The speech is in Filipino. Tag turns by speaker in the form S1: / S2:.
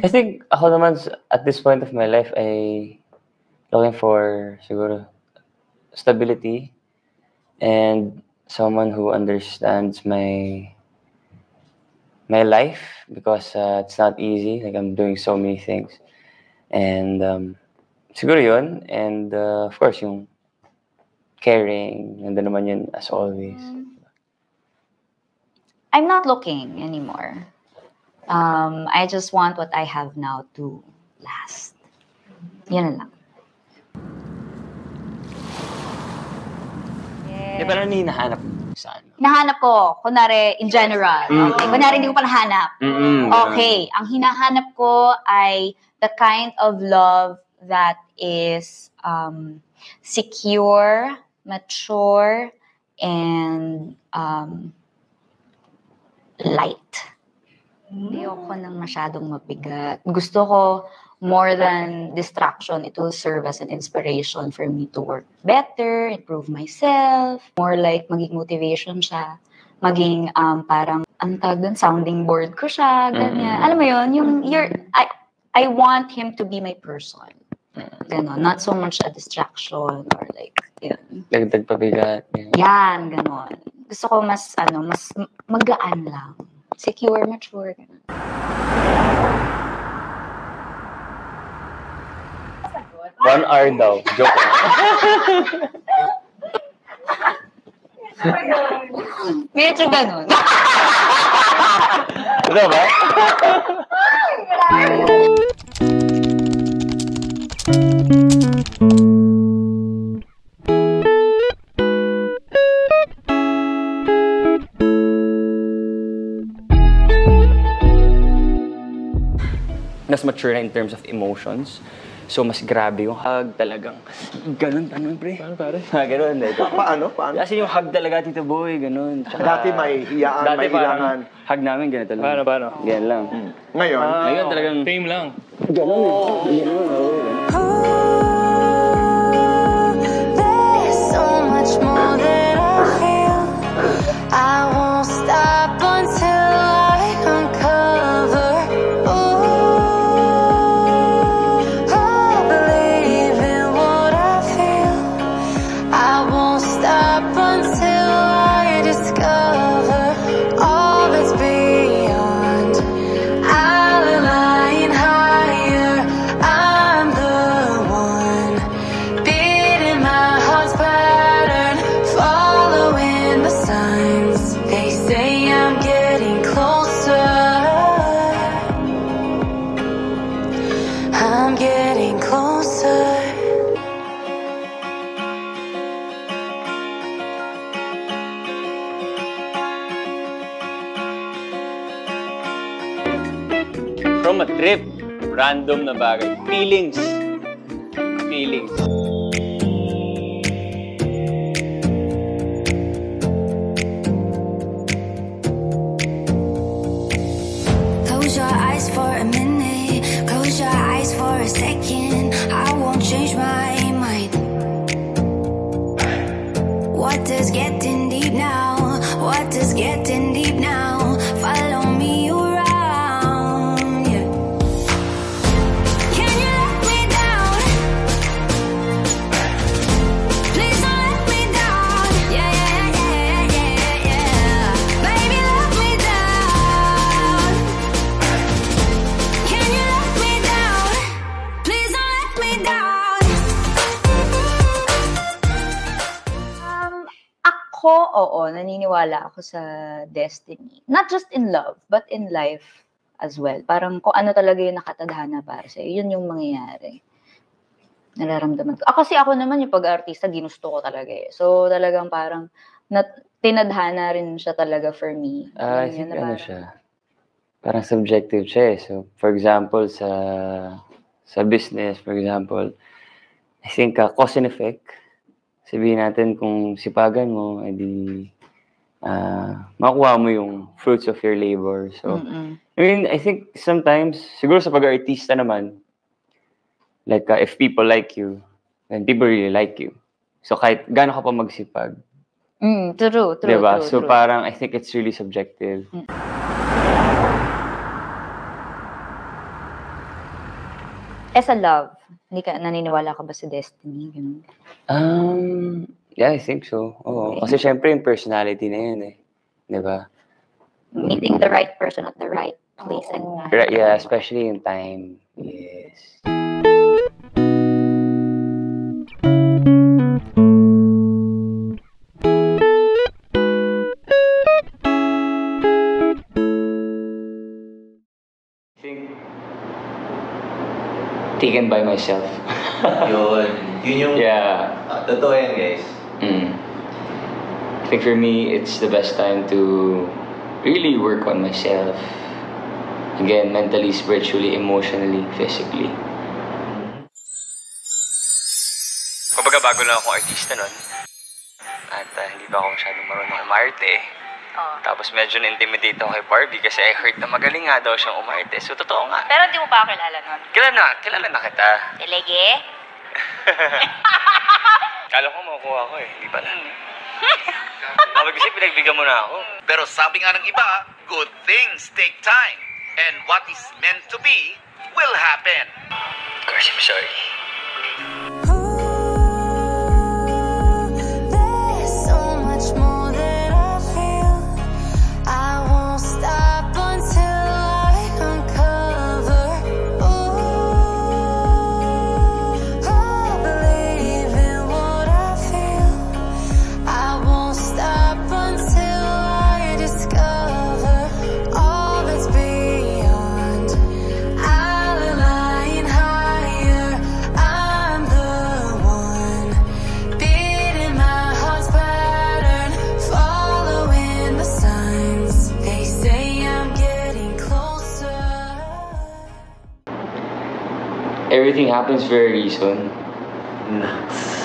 S1: I think ako naman at this point of my life ay looking for siguro stability and someone who understands my life because it's not easy. Like I'm doing so many things. And siguro yun. And of course, yung caring. Nandun naman yun as always.
S2: I'm not looking anymore. I just want what I have now to last. Yun lang.
S1: Yeah, pero hinahanap mo sa ano?
S2: Hinahanap ko, kunwari, in general. Okay. Kunwari, hindi ko pa nahanap. Okay. Ang hinahanap ko ay the kind of love that is secure, mature, and light. Ayoko nang masyadong mabigat. Gusto ko, more than distraction, it will serve as an inspiration for me to work better, improve myself. More like maging motivation siya. Maging parang, ang tawag dun, sounding board ko siya, ganyan. Alam mo yun, I want him to be my person. Ganon. Not so much a distraction or like, yun.
S1: Dagdag pabigat.
S2: Yan, ganon. Gusto ko mas magaan lang. Secure, mature.
S1: 1 hour daw. Joke lang.
S2: Medyo ganun.
S1: Ano ba? Mas mature na in terms of emotions. So, mas grabe yung hug talagang. Ganun, pre?
S3: Paano, pare?
S1: Ganun.
S4: Paano?
S1: Kasi yung hug talaga, Tito Boy, ganun.
S4: Dati may hiyaan, may ilangan.
S1: Hug namin, ganito lang.
S3: Paano?
S1: Ganyan lang.
S4: Ngayon?
S1: Ngayon talagang...
S3: Fame lang.
S1: Ganun.
S5: There's so much more that I feel. I won't stop until I uncover. I believe in what I feel. I won't stop until I discover all that's beyond. I'll align higher. I'm the one beating my heart's pattern, following the signs. They say I'm getting closer. I'm getting closer.
S1: From a trip, random na bagay. Feelings.
S5: Close your eyes for a minute. Close your eyes for a second. I won't change my mind. What does getting deep now? What does getting deep now? Follow me around. Yeah. Can you let me down? Please don't let me down. Yeah. Baby, let me down. Can you let me down? Please don't let me down.
S2: Ako, naniniwala ako sa destiny. Not just in love, but in life as well. Parang kung ano talaga yung nakatadhana para sa'yo, yun yung mangyayari. Nararamdaman ko. Kasi ako naman yung pag-artista, ginusto ko talaga eh. So talagang parang tinadhana rin siya talaga for me.
S1: I think ano siya, parang subjective siya eh. So, for example, sa business, for example, I think cause and effect. Sabihin natin kung sipagan mo, edi makuha mo yung fruits of your labor. So, I mean, I think sometimes, siguro sa pag-artista naman, like if people like you, then people really like you. So, kahit gaano ka pa magsipag.
S2: True.
S1: Diba? So, parang I think it's really subjective.
S2: Sa love, naniniwala ka ba sa destiny? Ganun.
S1: Yeah, I think so. Oo. Kasi syempre yung personality na yun eh. Di ba?
S2: Meeting the right person at the right place and time.
S1: Right, yeah, especially in time. Yes. I think taken by myself.
S3: Yun yung...
S1: Yeah.
S3: Totoo yan, guys.
S1: I think for me, it's the best time to really work on myself. Again, mentally, spiritually, emotionally, physically. Kumbaga, bago lang akong artista nun. At hindi pa ako masyadong marunong umarte. Tapos medyo na-intimidate ako kay Barbie kasi I heard na magaling nga daw siyang umarte. So, totoo nga.
S6: Pero hindi mo pa ako kilala nun.
S1: Kilala na kita.
S6: Telege?
S1: Kala ko makukuha ko eh. Hindi pala. Kapag kasi pinagbigyan mo na ako.
S7: Pero sabi nga ng iba, good things take time. And what is meant to be will happen.
S1: Of course, I'm sorry.
S5: There's so much more that I feel. I won't stop until I uncover. I believe in what I feel. I won't stop until I discover all that's beyond. I'll align higher. I'm the one beating my heart's pattern, following the signs. They say I'm getting closer.
S1: Everything happens for a reason.
S3: Naks.